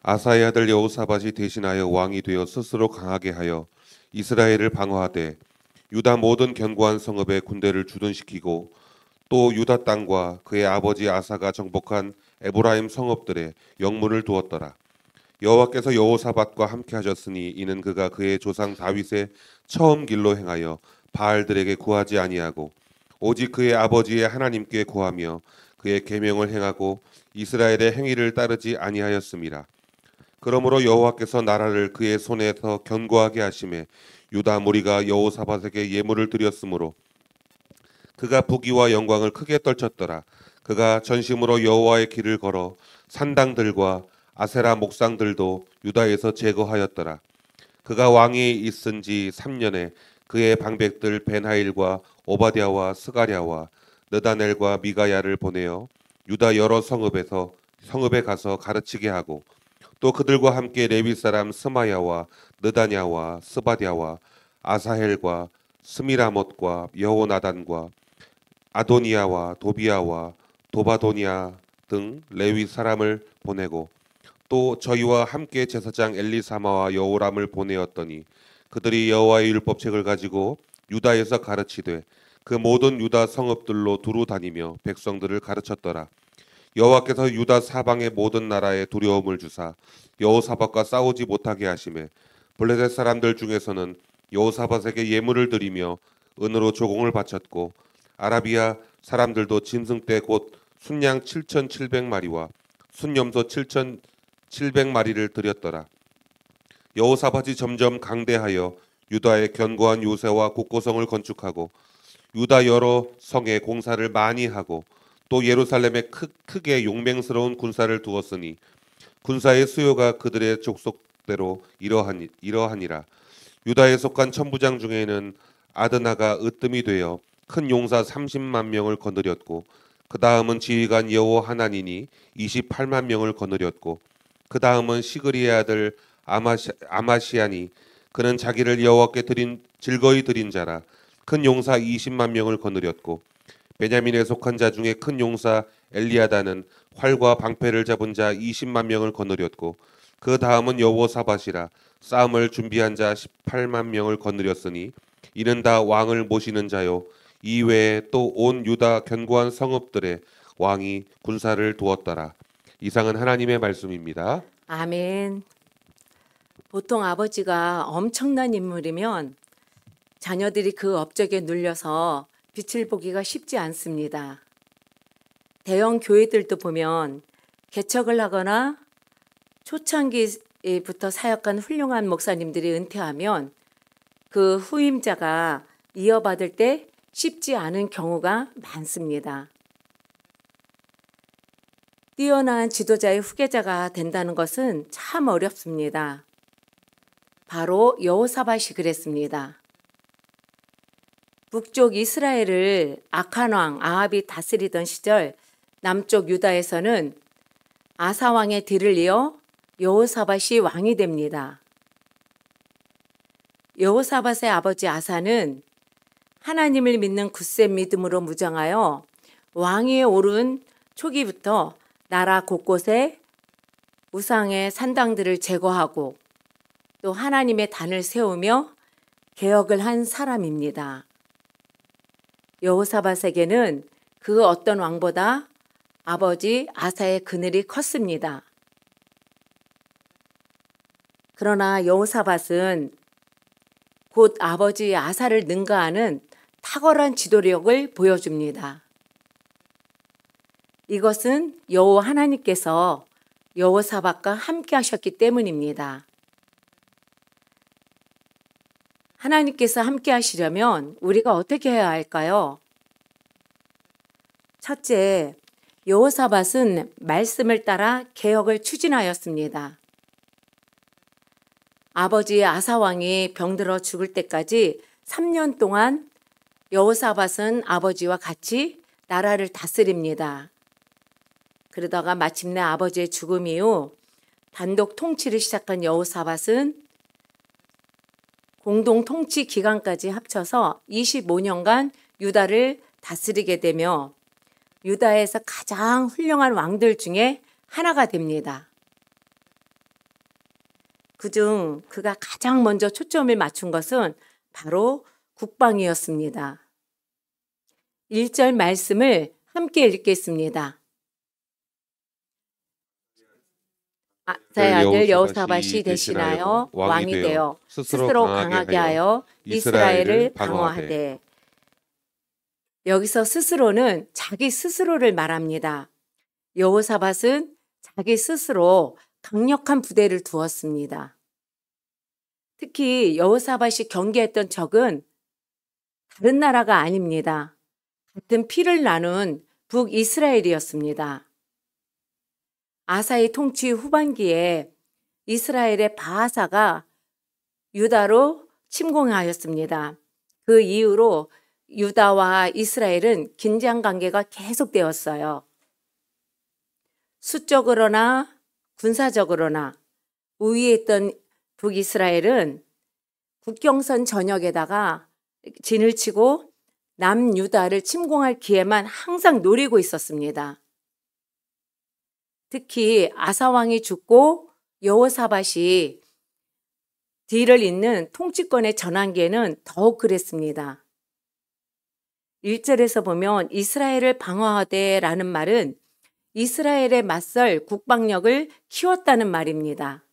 아사의 아들 여호사밧이 대신하여 왕이 되어 스스로 강하게 하여 이스라엘을 방어하되 유다 모든 견고한 성읍에 군대를 주둔시키고 또 유다 땅과 그의 아버지 아사가 정복한 에브라임 성읍들에 영문을 두었더라. 여호와께서 여호사밧과 함께 하셨으니 이는 그가 그의 조상 다윗의 처음 길로 행하여 바알들에게 구하지 아니하고 오직 그의 아버지의 하나님께 구하며 그의 계명을 행하고 이스라엘의 행위를 따르지 아니하였음이라. 그러므로 여호와께서 나라를 그의 손에서 견고하게 하심에 유다 무리가 여호사밧에게 예물을 드렸으므로 그가 부귀와 영광을 크게 떨쳤더라. 그가 전심으로 여호와의 길을 걸어 산당들과 아세라 목상들도 유다에서 제거하였더라. 그가 왕이 있은 지 3년에 그의 방백들 벤하일과 오바댜와 스가랴와 느다넬과 미가야를 보내어 유다 여러 성읍에 가서 가르치게 하고 또 그들과 함께 레위 사람 스마야와 느다냐와 스바랴와 아사헬과 스미라못과 여호나단과 아도니아와 도비아와 도바도니아 등 레위 사람을 보내고 또 저희와 함께 제사장 엘리사마와 여호람을 보내었더니 그들이 여호와의 율법책을 가지고 유다에서 가르치되 그 모든 유다 성읍들로 두루 다니며 백성들을 가르쳤더라. 여호와께서 유다 사방의 모든 나라에 두려움을 주사 여호사밧과 싸우지 못하게 하심에 블레셋 사람들 중에서는 여호사밧에게 예물을 드리며 은으로 조공을 바쳤고 아라비아 사람들도 짐승떼 곧 순양 7,700마리와 순염소 7,700마리를 드렸더라. 여호사밧이 점점 강대하여 유다의 견고한 요새와 곡고성을 건축하고 유다 여러 성에 공사를 많이 하고 또 예루살렘에 크게 용맹스러운 군사를 두었으니 군사의 수요가 그들의 족속대로 이러하니라. 유다에 속한 천부장 중에는 아드나가 으뜸이 되어 큰 용사 30만 명을 거느렸고 그 다음은 지휘관 여호 하나니니 28만 명을 거느렸고 그 다음은 시그리의 아들 아마시아니 그는 자기를 여호와께 즐거이 드린 자라 큰 용사 20만 명을 거느렸고 베냐민에 속한 자 중에 큰 용사 엘리아다는 활과 방패를 잡은 자 20만 명을 거느렸고 그 다음은 여호사밧이라 싸움을 준비한 자 18만 명을 거느렸으니 이는 다 왕을 모시는 자요 이외에 또 온 유다 견고한 성읍들에 왕이 군사를 두었더라. 이상은 하나님의 말씀입니다. 아멘. 보통 아버지가 엄청난 인물이면 자녀들이 그 업적에 눌려서 빛을 보기가 쉽지 않습니다. 대형 교회들도 보면 개척을 하거나 초창기부터 사역한 훌륭한 목사님들이 은퇴하면 그 후임자가 이어받을 때 쉽지 않은 경우가 많습니다. 뛰어난 지도자의 후계자가 된다는 것은 참 어렵습니다. 바로 여호사밧이 그랬습니다. 북쪽 이스라엘을 악한 왕 아합이 다스리던 시절 남쪽 유다에서는 아사 왕의 뒤를 이어 여호사밧이 왕이 됩니다. 여호사밧의 아버지 아사는 하나님을 믿는 굳센 믿음으로 무장하여 왕위에 오른 초기부터 나라 곳곳에 우상의 산당들을 제거하고 또 하나님의 단을 세우며 개혁을 한 사람입니다. 여호사밧에게는 그 어떤 왕보다 아버지 아사의 그늘이 컸습니다. 그러나 여호사밧은 곧 아버지 아사를 능가하는 탁월한 지도력을 보여줍니다. 이것은 여호와 하나님께서 여호사밧과 함께 하셨기 때문입니다. 하나님께서 함께 하시려면 우리가 어떻게 해야 할까요? 첫째, 여호사밧은 말씀을 따라 개혁을 추진하였습니다. 아버지 아사 왕이 병들어 죽을 때까지 3년 동안 여호사밧은 아버지와 같이 나라를 다스립니다. 그러다가 마침내 아버지의 죽음 이후 단독 통치를 시작한 여호사밧은 공동 통치 기간까지 합쳐서 25년간 유다를 다스리게 되며 유다에서 가장 훌륭한 왕들 중에 하나가 됩니다. 그중 그가 가장 먼저 초점을 맞춘 것은 바로 국방이었습니다. 1절 말씀을 함께 읽겠습니다. 아사의 아들 여호사밧이 대신하여 왕이 되어 스스로 강하게 하여 이스라엘을 방어하되. 여기서 스스로는 자기 스스로를 말합니다. 여호사밧은 자기 스스로 강력한 부대를 두었습니다. 특히 여호사밧이 경계했던 적은 다른 나라가 아닙니다. 같은 피를 나눈 북이스라엘이었습니다. 아사의 통치 후반기에 이스라엘의 바하사가 유다로 침공하였습니다. 그 이후로 유다와 이스라엘은 긴장 관계가 계속되었어요. 수적으로나 군사적으로나 우위에 있던 북이스라엘은 국경선 전역에다가 진을 치고 남유다를 침공할 기회만 항상 노리고 있었습니다. 특히 아사 왕이 죽고 여호사밧이 뒤를 잇는 통치권의 전환기에는 더욱 그랬습니다. 1절에서 보면 이스라엘을 방어하되라는 말은 이스라엘에 맞설 국방력을 키웠다는 말입니다.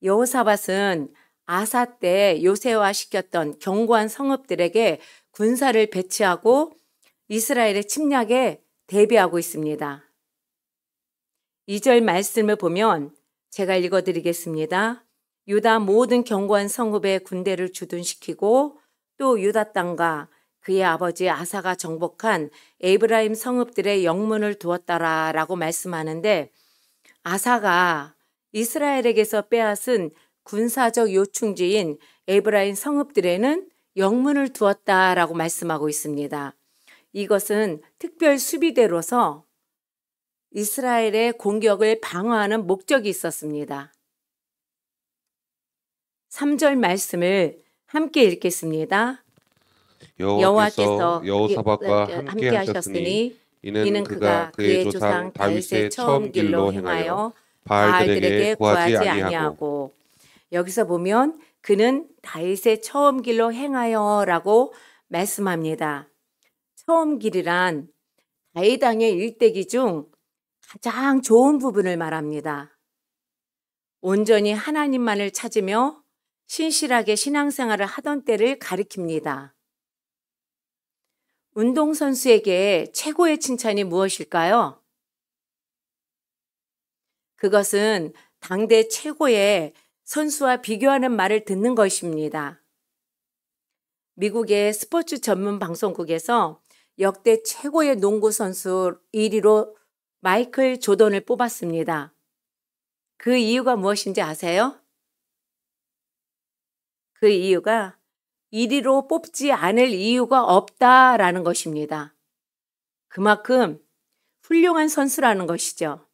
여호사밧은 아사 때 요새화시켰던 견고한 성읍들에게 군사를 배치하고 이스라엘의 침략에 대비하고 있습니다. 2절 말씀을 보면 제가 읽어드리겠습니다. 유다 모든 견고한 성읍에 군대를 주둔시키고 또 유다 땅과 그의 아버지 아사가 정복한 에브라임 성읍들의 영문을 두었더라 라고 말씀하는데, 아사가 이스라엘에게서 빼앗은 군사적 요충지인 에브라임 성읍들에는 영문을 두었다라고 말씀하고 있습니다. 이것은 특별 수비대로서 이스라엘의 공격을 방어하는 목적이 있었습니다. 3절 말씀을 함께 읽겠습니다. 여호와께서 여호사밧과 함께 하셨으니 하셨으니 이는 그가 그의 조상 다윗의 처음 길로 행하여 바알들에게 구하지 아니하고. 여기서 보면 그는 다윗의 처음 길로 행하여라고 말씀합니다. 처음 길이란 다윗 왕의 일대기 중 가장 좋은 부분을 말합니다. 온전히 하나님만을 찾으며 신실하게 신앙생활을 하던 때를 가리킵니다. 운동선수에게 최고의 칭찬이 무엇일까요? 그것은 당대 최고의 선수와 비교하는 말을 듣는 것입니다. 미국의 스포츠 전문 방송국에서 역대 최고의 농구 선수 1위로 마이클 조던을 뽑았습니다. 그 이유가 무엇인지 아세요? 그 이유가 1위로 뽑지 않을 이유가 없다라는 것입니다. 그만큼 훌륭한 선수라는 것이죠.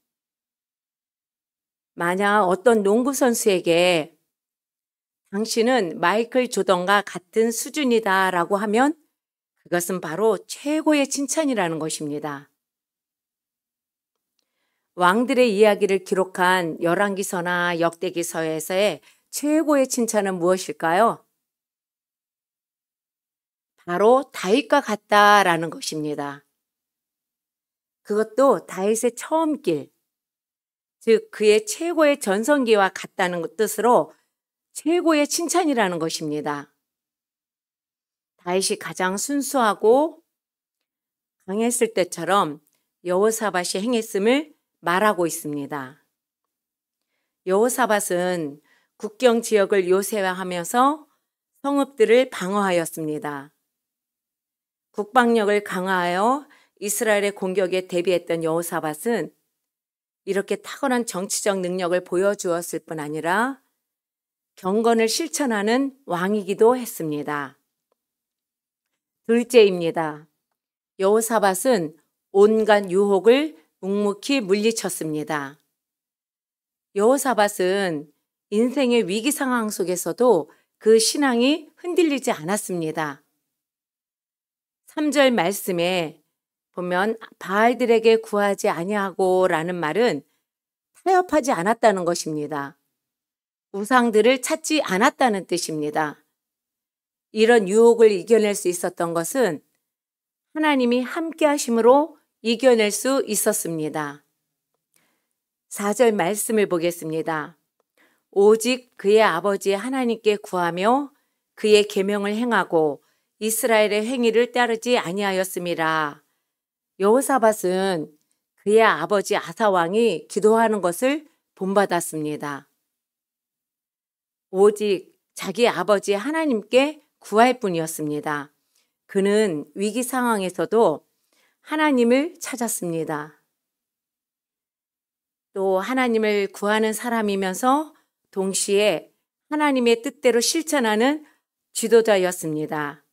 만약 어떤 농구 선수에게 당신은 마이클 조던과 같은 수준이다라고 하면 그것은 바로 최고의 칭찬이라는 것입니다. 왕들의 이야기를 기록한 열왕기서나 역대기서에서의 최고의 칭찬은 무엇일까요? 바로 다윗과 같다라는 것입니다. 그것도 다윗의 처음 길, 즉 그의 최고의 전성기와 같다는 뜻으로 최고의 칭찬이라는 것입니다. 다윗이 가장 순수하고 강했을 때처럼 여호사밧이 행했음을 말하고 있습니다. 여호사밧은 국경 지역을 요새화하면서 성읍들을 방어하였습니다. 국방력을 강화하여 이스라엘의 공격에 대비했던 여호사밧은 이렇게 탁월한 정치적 능력을 보여주었을 뿐 아니라 경건을 실천하는 왕이기도 했습니다. 둘째입니다. 여호사밧은 온갖 유혹을 묵묵히 물리쳤습니다. 여호사밧은 인생의 위기 상황 속에서도 그 신앙이 흔들리지 않았습니다. 3절 말씀에 보면 바알들에게 구하지 아니하고 라는 말은 타협하지 않았다는 것입니다. 우상들을 찾지 않았다는 뜻입니다. 이런 유혹을 이겨낼 수 있었던 것은 하나님이 함께 하심으로 이겨낼 수 있었습니다. 4절 말씀을 보겠습니다. 오직 그의 아버지 하나님께 구하며 그의 계명을 행하고 이스라엘의 행위를 따르지 아니하였음이라. 여호사밧은 그의 아버지 아사 왕이 기도하는 것을 본받았습니다. 오직 자기 아버지 하나님께 구할 뿐이었습니다. 그는 위기 상황에서도 하나님을 찾았습니다. 또 하나님을 구하는 사람이면서 동시에 하나님의 뜻대로 실천하는 지도자였습니다.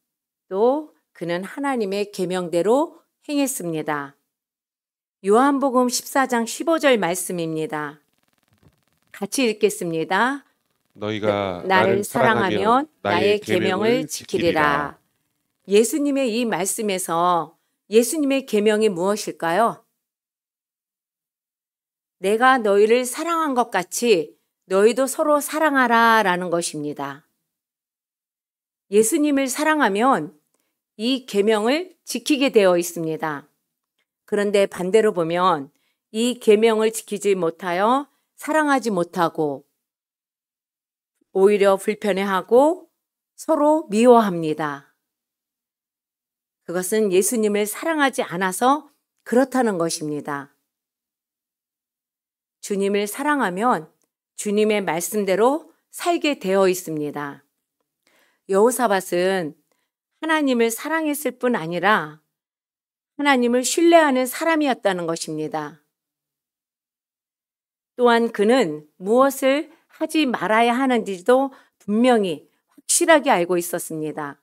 또 그는 하나님의 계명대로 행했습니다. 요한복음 14장 15절 말씀입니다. 같이 읽겠습니다. 너희가 나를 사랑하면 나의 계명을 지키리라. 예수님의 이 말씀에서 예수님의 계명이 무엇일까요? 내가 너희를 사랑한 것 같이 너희도 서로 사랑하라 라는 것입니다. 예수님을 사랑하면 이 계명을 지키게 되어 있습니다. 그런데 반대로 보면 이 계명을 지키지 못하여 사랑하지 못하고 오히려 불편해하고 서로 미워합니다. 그것은 예수님을 사랑하지 않아서 그렇다는 것입니다. 주님을 사랑하면 주님의 말씀대로 살게 되어 있습니다. 여호사밧은 하나님을 사랑했을 뿐 아니라 하나님을 신뢰하는 사람이었다는 것입니다. 또한 그는 무엇을 하지 말아야 하는지도 분명히 확실하게 알고 있었습니다.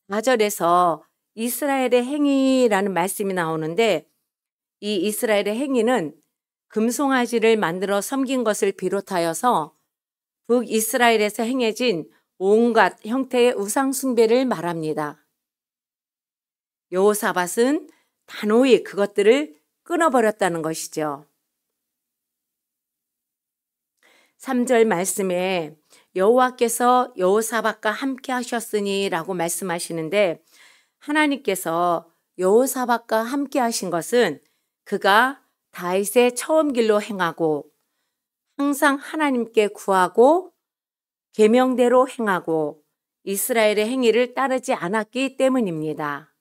4절에서 이스라엘의 행위라는 말씀이 나오는데 이 이스라엘의 행위는 금송아지를 만들어 섬긴 것을 비롯하여서 북이스라엘에서 행해진 온갖 형태의 우상 숭배를 말합니다. 여호사밧은 단호히 그것들을 끊어버렸다는 것이죠. 3절 말씀에 여호와께서 여호사밧과 함께 하셨으니 라고 말씀하시는데 하나님께서 여호사밧과 함께 하신 것은 그가 다윗의 처음 길로 행하고 항상 하나님께 구하고 계명대로 행하고 이스라엘의 행위를 따르지 않았기 때문입니다.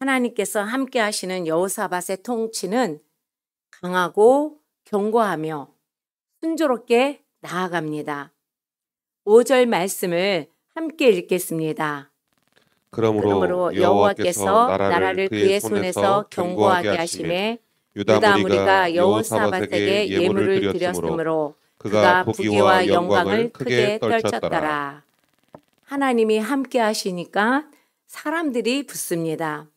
하나님께서 함께 하시는 여호사밧의 통치는 강하고 견고하며 순조롭게 나아갑니다. 5절 말씀을 함께 읽겠습니다. 그러므로 여호와께서 나라를 그의 손에서 견고하게 하심에 유다 무리가 여호사밧에게 예물을 드렸으므로 그가 부귀와 영광을 크게 떨쳤더라. 하나님이 함께 하시니까 사람들이 붙습니다.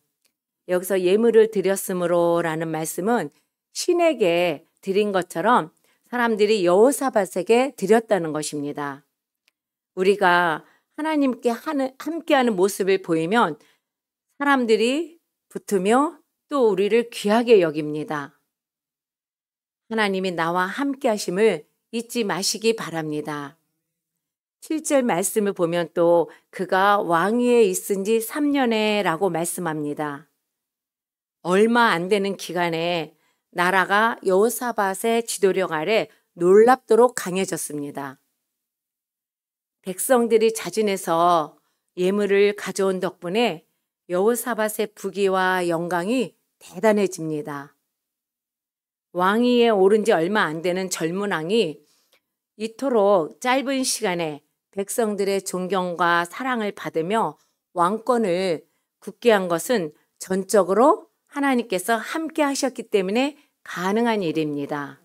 여기서 예물을 드렸으므로 라는 말씀은 신에게 드린 것처럼 사람들이 여호사밧에게 드렸다는 것입니다. 우리가 하나님께 함께하는 모습을 보이면 사람들이 붙으며 또 우리를 귀하게 여깁니다. 하나님이 나와 함께 하심을 잊지 마시기 바랍니다. 7절 말씀을 보면 또 그가 왕위에 있은 지 3년에 라고 말씀합니다. 얼마 안 되는 기간에 나라가 여호사밧의 지도력 아래 놀랍도록 강해졌습니다. 백성들이 자진해서 예물을 가져온 덕분에 여호사밧의 부귀와 영광이 대단해집니다. 왕위에 오른 지 얼마 안 되는 젊은 왕이 이토록 짧은 시간에 백성들의 존경과 사랑을 받으며 왕권을 굳게 한 것은 전적으로 하나님께서 함께 하셨기 때문에 가능한 일입니다.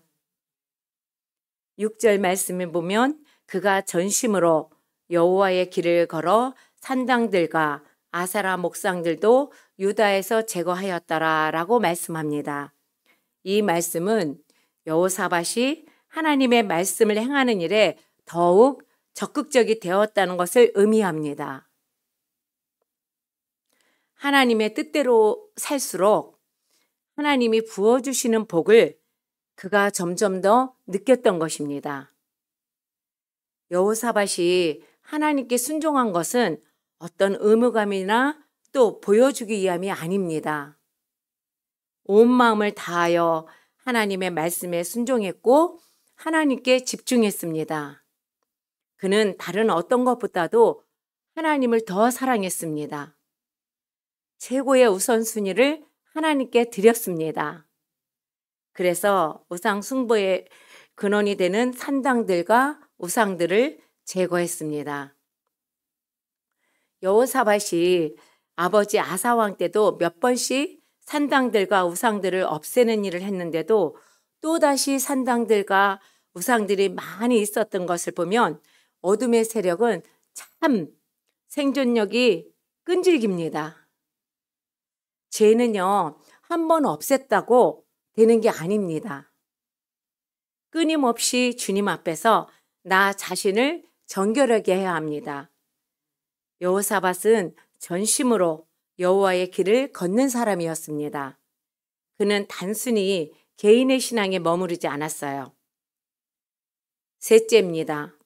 6절 말씀을 보면 그가 전심으로 여호와의 길을 걸어 산당들과 아세라 목상들도 유다에서 제거하였더라 라고 말씀합니다. 이 말씀은 여호사밧이 하나님의 말씀을 행하는 일에 더욱 적극적이 되었다는 것을 의미합니다. 하나님의 뜻대로 살수록 하나님이 부어주시는 복을 그가 점점 더 느꼈던 것입니다. 여호사밧이 하나님께 순종한 것은 어떤 의무감이나 또 보여주기 위함이 아닙니다. 온 마음을 다하여 하나님의 말씀에 순종했고 하나님께 집중했습니다. 그는 다른 어떤 것보다도 하나님을 더 사랑했습니다. 최고의 우선순위를 하나님께 드렸습니다. 그래서 우상 숭배의 근원이 되는 산당들과 우상들을 제거했습니다. 여호사밧이 아버지 아사 왕 때도 몇 번씩 산당들과 우상들을 없애는 일을 했는데도 또다시 산당들과 우상들이 많이 있었던 것을 보면 어둠의 세력은 참 생존력이 끈질깁니다. 죄는요, 한 번 없앴다고 되는 게 아닙니다. 끊임없이 주님 앞에서 나 자신을 정결하게 해야 합니다. 여호사밧은 전심으로 여호와의 길을 걷는 사람이었습니다. 그는 단순히 개인의 신앙에 머무르지 않았어요. 셋째입니다.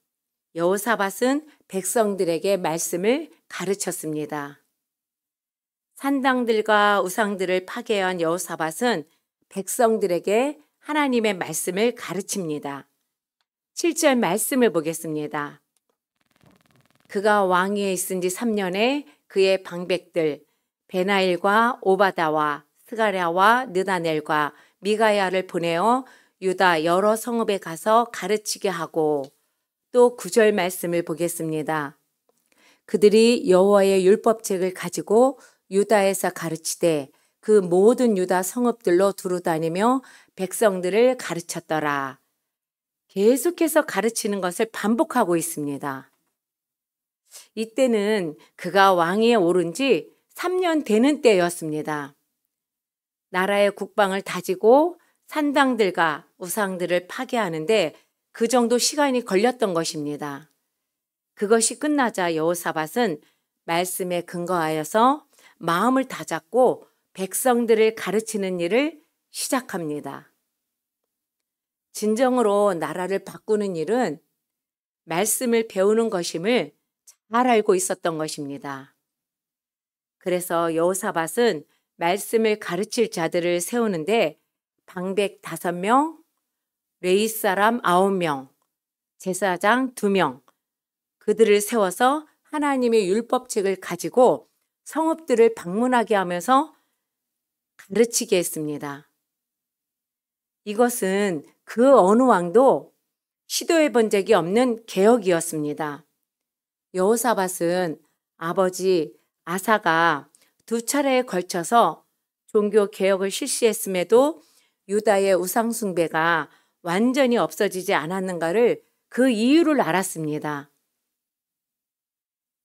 여호사밧은 백성들에게 말씀을 가르쳤습니다. 산당들과 우상들을 파괴한 여호사밧은 백성들에게 하나님의 말씀을 가르칩니다. 7절 말씀을 보겠습니다. 그가 왕위에 있은 지 3년에 그의 방백들 베나일과 오바다와 스가랴와 느다넬과 미가야를 보내어 유다 여러 성읍에 가서 가르치게 하고 또 9절 말씀을 보겠습니다. 그들이 여호와의 율법책을 가지고 유다에서 가르치되 그 모든 유다 성읍들로 두루다니며 백성들을 가르쳤더라. 계속해서 가르치는 것을 반복하고 있습니다. 이때는 그가 왕위에 오른 지 3년 되는 때였습니다. 나라의 국방을 다지고 산당들과 우상들을 파괴하는데 그 정도 시간이 걸렸던 것입니다. 그것이 끝나자 여호사밧은 말씀에 근거하여서 마음을 다잡고 백성들을 가르치는 일을 시작합니다. 진정으로 나라를 바꾸는 일은 말씀을 배우는 것임을 잘 알고 있었던 것입니다. 그래서 여호사밧은 말씀을 가르칠 자들을 세우는데 방백 5명, 레위 사람 9명, 제사장 2명, 그들을 세워서 하나님의 율법책을 가지고 성읍들을 방문하게 하면서 가르치게 했습니다. 이것은 그 어느 왕도 시도해 본 적이 없는 개혁이었습니다. 여호사밧은 아버지 아사가 2차례에 걸쳐서 종교 개혁을 실시했음에도 유다의 우상 숭배가 완전히 없어지지 않았는가를 그 이유를 알았습니다.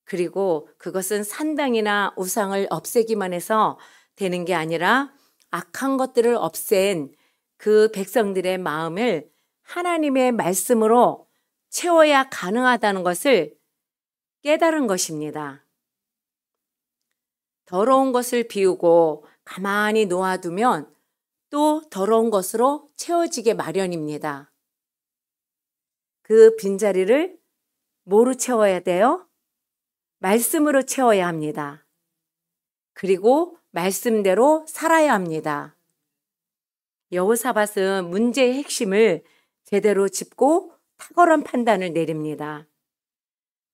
그리고 그것은 산당이나 우상을 없애기만 해서 되는 게 아니라 악한 것들을 없앤 그 백성들의 마음을 하나님의 말씀으로 채워야 가능하다는 것을 깨달은 것입니다. 더러운 것을 비우고 가만히 놓아두면 또 더러운 것으로 채워지게 마련입니다. 그 빈자리를 뭐로 채워야 돼요? 말씀으로 채워야 합니다. 그리고 말씀대로 살아야 합니다. 여호사밧은 문제의 핵심을 제대로 짚고 탁월한 판단을 내립니다.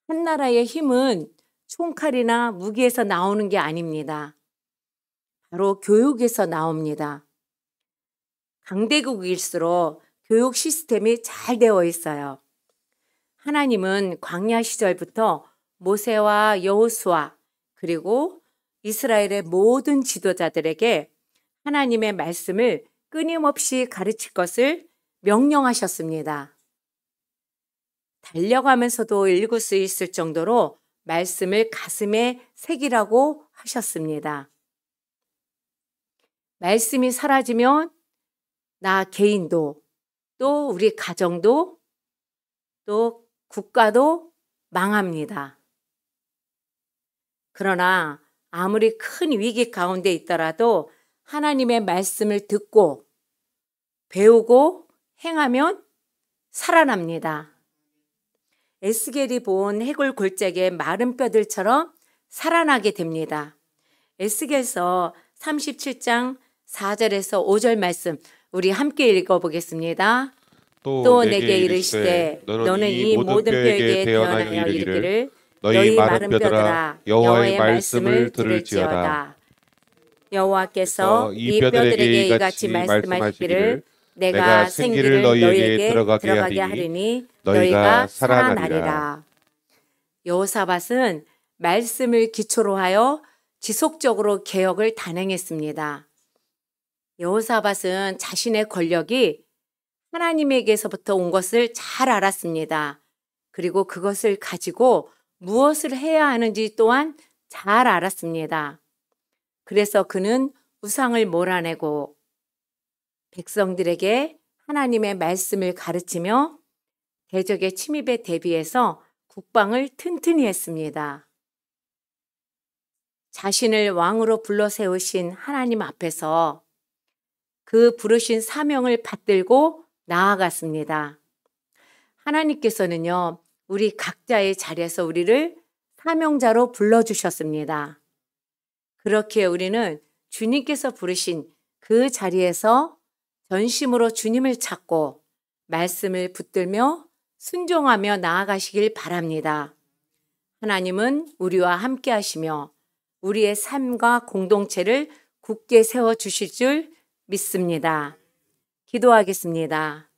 한 나라의 힘은 총칼이나 무기에서 나오는 게 아닙니다. 바로 교육에서 나옵니다. 강대국일수록 교육 시스템이 잘 되어 있어요. 하나님은 광야 시절부터 모세와 여호수아 그리고 이스라엘의 모든 지도자들에게 하나님의 말씀을 끊임없이 가르칠 것을 명령하셨습니다. 달려가면서도 읽을 수 있을 정도로 말씀을 가슴에 새기라고 하셨습니다. 말씀이 사라지면 나 개인도 또 우리 가정도 또 국가도 망합니다. 그러나 아무리 큰 위기 가운데 있더라도 하나님의 말씀을 듣고 배우고 행하면 살아납니다. 에스겔이 본 해골 골짜기의 마른 뼈들처럼 살아나게 됩니다. 에스겔서 37장 4절에서 5절 말씀 우리 함께 읽어보겠습니다. 또 내게 이르시되 너는 이 모든 뼈에게 대언하여 이르기를 너희 마른 뼈들아 여호와의 말씀을 들을지어다. 여호와께서 이 뼈들에게 이같이 말씀하시기를 내가 생기를 너희에게 들어가게 하리니 너희가 살아나리라. 여호사밧은 말씀을 기초로 하여 지속적으로 개혁을 단행했습니다. 여호사밧은 자신의 권력이 하나님에게서부터 온 것을 잘 알았습니다. 그리고 그것을 가지고 무엇을 해야 하는지 또한 잘 알았습니다. 그래서 그는 우상을 몰아내고 백성들에게 하나님의 말씀을 가르치며 대적의 침입에 대비해서 국방을 튼튼히 했습니다. 자신을 왕으로 불러 세우신 하나님 앞에서 그 부르신 사명을 받들고 나아갔습니다. 하나님께서는요, 우리 각자의 자리에서 우리를 사명자로 불러주셨습니다. 그렇게 우리는 주님께서 부르신 그 자리에서 전심으로 주님을 찾고 말씀을 붙들며 순종하며 나아가시길 바랍니다. 하나님은 우리와 함께 하시며 우리의 삶과 공동체를 굳게 세워주실 줄 믿습니다. 기도하겠습니다.